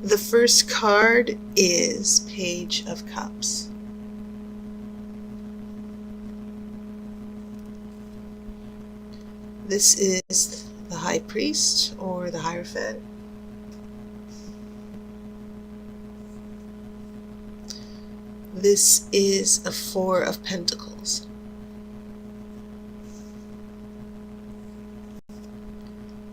The first card is Page of Cups. This is the High Priest or the Hierophant. This is a Four of Pentacles.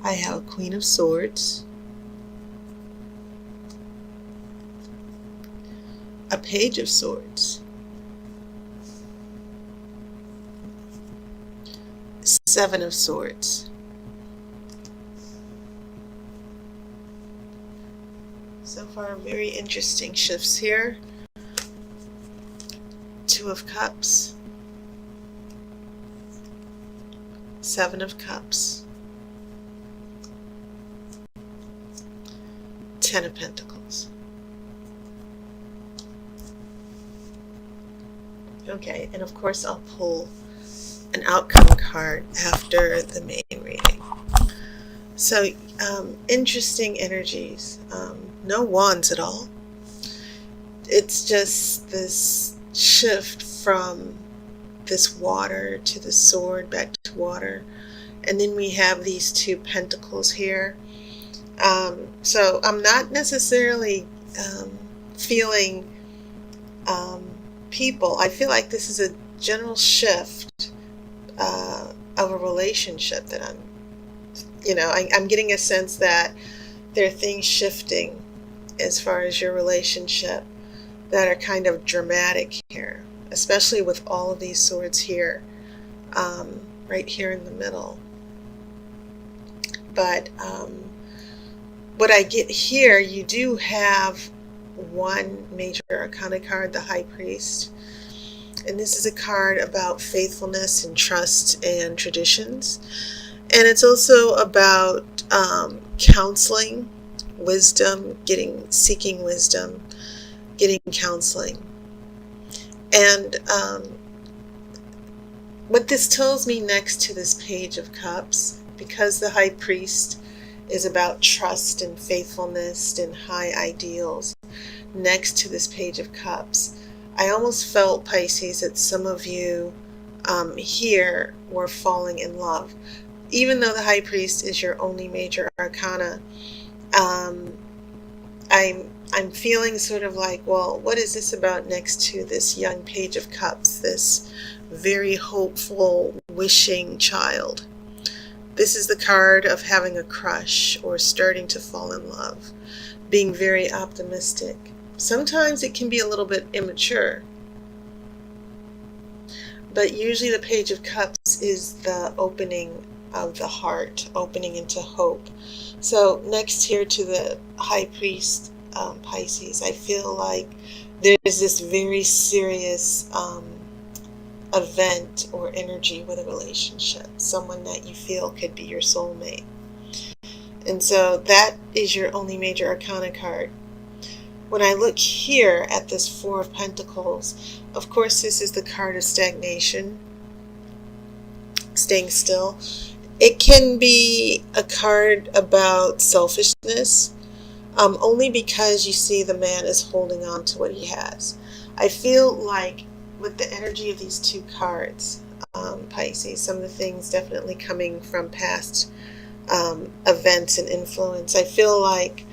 I have a Queen of Swords, a Page of Swords, Seven of Swords, so far very interesting shifts here. Two of Cups, Seven of Cups, Ten of Pentacles. Okay, and of course I'll pull an outcome card after the main reading. So, interesting energies. No wands at all. It's just this shift from this water to the sword, back to water. And then we have these two pentacles here. So I'm not necessarily feeling people. I feel like this is a general shift of a relationship that I'm getting a sense that there are things shifting as far as your relationship that are kind of dramatic here, especially with all of these swords here, right here in the middle. But what I get here, you do have one major arcana card, the High Priest. And this is a card about faithfulness and trust and traditions. And it's also about counseling, wisdom, seeking wisdom, getting counseling. And what this tells me next to this Page of Cups, because the High Priest is about trust and faithfulness and high ideals, next to this Page of Cups, I almost felt, Pisces, that some of you here were falling in love. Even though the High Priest is your only major arcana, I'm feeling sort of like, well, what is this about next to this young Page of Cups, this very hopeful, wishing child? This is the card of having a crush or starting to fall in love, being very optimistic. Sometimes it can be a little bit immature, but usually the Page of Cups is the opening of the heart, opening into hope. So next here to the High Priest, Pisces, I feel like there's this very serious event or energy with a relationship, someone that you feel could be your soulmate. And so that is your only major arcana card. When I look here at this Four of Pentacles, of course this is the card of stagnation, staying still. It can be a card about selfishness, only because you see the man is holding on to what he has. I feel like with the energy of these two cards, Pisces, some of the things definitely coming from past events and influence, I feel like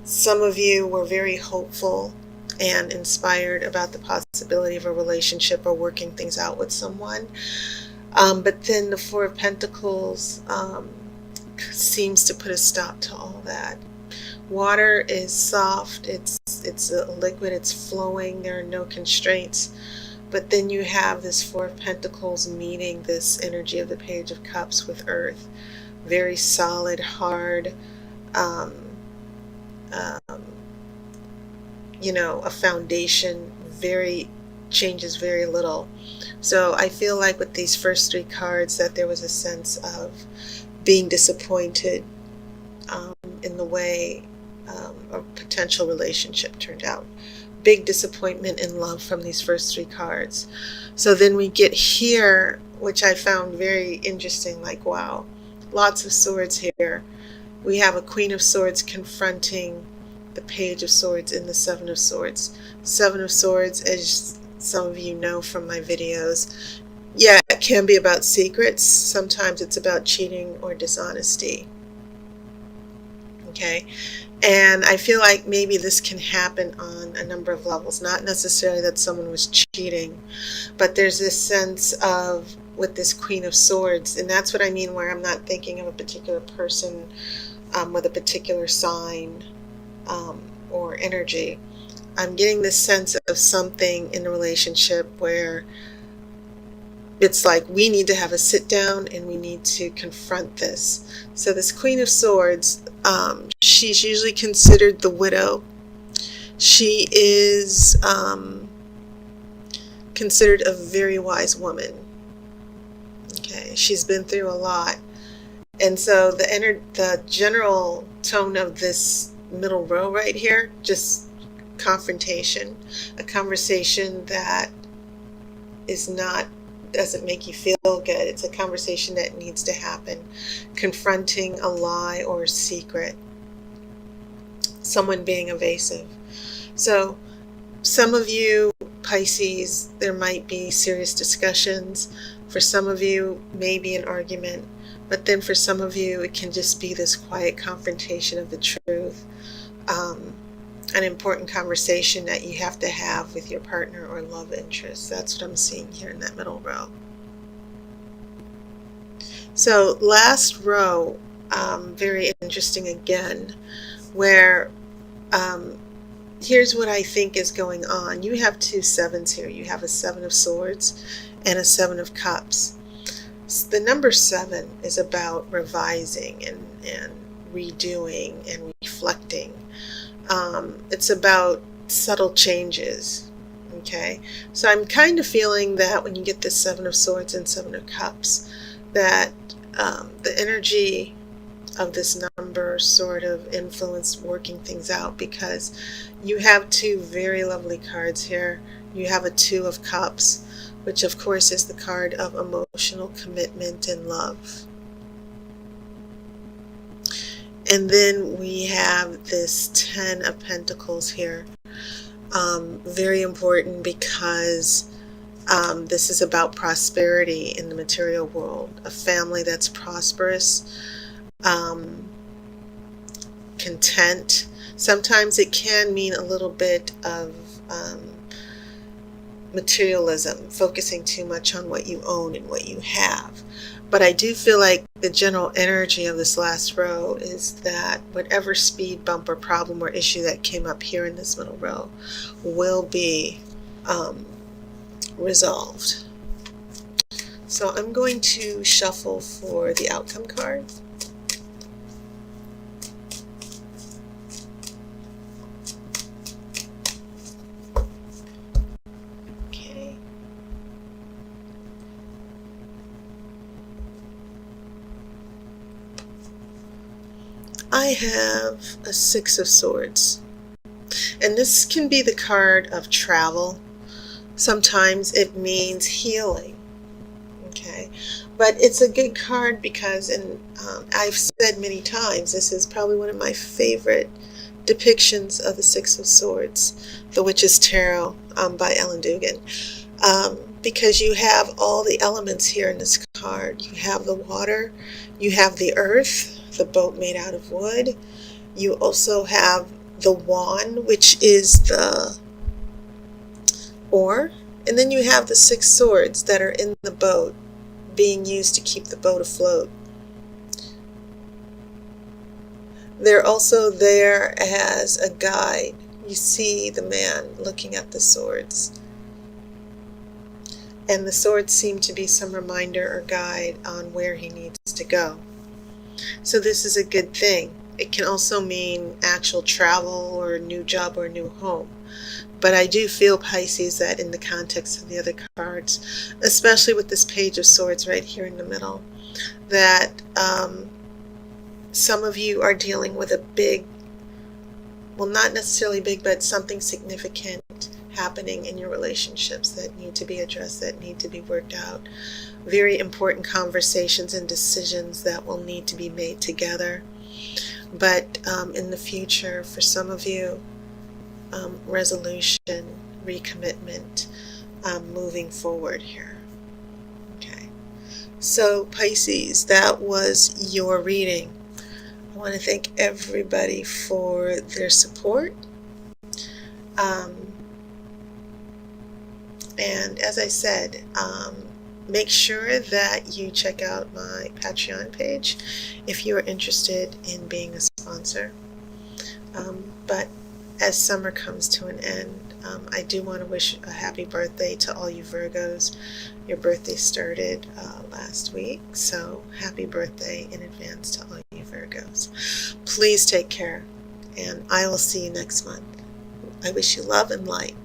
some of you were very hopeful and inspired about the possibility of a relationship or working things out with someone. But then the Four of Pentacles seems to put a stop to all that. Water is soft, it's a liquid, it's flowing, there are no constraints. But then you have this Four of Pentacles meeting this energy of the Page of Cups with Earth. Very solid, hard, a foundation, changes very little. So I feel like with these first three cards that there was a sense of being disappointed in the way a potential relationship turned out. Big disappointment in love from these first three cards. So then we get here, which I found very interesting, like, wow, lots of swords here. We have a Queen of Swords confronting the Page of Swords and the Seven of Swords. Seven of Swords, as some of you know from my videos, yeah, it can be about secrets. Sometimes it's about cheating or dishonesty. Okay, and I feel like maybe this can happen on a number of levels. Not necessarily that someone was cheating, but there's this sense of, with this Queen of Swords, and that's what I mean where I'm not thinking of a particular person with a particular sign or energy. I'm getting this sense of something in a relationship where it's like we need to have a sit down and we need to confront this. So this Queen of Swords, she's usually considered the widow. She is considered a very wise woman. Okay, she's been through a lot. And so the general tone of this middle row right here, just confrontation, a conversation that doesn't make you feel good. It's a conversation that needs to happen. Confronting a lie or a secret. Someone being evasive. So some of you, Pisces, there might be serious discussions. For some of you, maybe an argument. But then for some of you, it can just be this quiet confrontation of the truth. An important conversation that you have to have with your partner or love interest. That's what I'm seeing here in that middle row. So last row, very interesting again, where here's what I think is going on. You have two sevens here. You have a Seven of Swords and a Seven of Cups. The number 7 is about revising and redoing and reflecting. It's about subtle changes. Okay, so I'm kind of feeling that when you get this Seven of Swords and Seven of Cups, that the energy of this number sort of influenced working things out, because you have two very lovely cards here. You have a Two of Cups, which of course is the card of emotional commitment and love. And then we have this Ten of Pentacles here. Very important because this is about prosperity in the material world. A family that's prosperous, content. Sometimes it can mean a little bit of materialism, focusing too much on what you own and what you have. But I do feel like the general energy of this last row is that whatever speed bump or problem or issue that came up here in this middle row will be resolved. So I'm going to shuffle for the outcome card. I have a Six of Swords, and this can be the card of travel. Sometimes it means healing, okay, but it's a good card because, and I've said many times, this is probably one of my favorite depictions of the Six of Swords, The Witch's Tarot by Ellen Dugan, because you have all the elements here in this card. You have the water, you have the earth, the boat made out of wood. You also have the wand, which is the oar, and then you have the 6 swords that are in the boat being used to keep the boat afloat. They're also there as a guide. You see the man looking at the swords, and the swords seem to be some reminder or guide on where he needs to go. So this is a good thing. It can also mean actual travel or a new job or a new home. But I do feel, Pisces, that in the context of the other cards, especially with this Page of Swords right here in the middle, that some of you are dealing with a big, well, not necessarily big, but something significant happening in your relationships that need to be addressed, that need to be worked out. Very important conversations and decisions that will need to be made together. But in the future, for some of you, resolution, recommitment, moving forward here. Okay, so Pisces, that was your reading. I want to thank everybody for their support. And as I said, make sure that you check out my Patreon page if you are interested in being a sponsor. But as summer comes to an end, I do want to wish a happy birthday to all you Virgos. Your birthday started last week, so happy birthday in advance to all you Virgos. Please take care, and I will see you next month. I wish you love and light.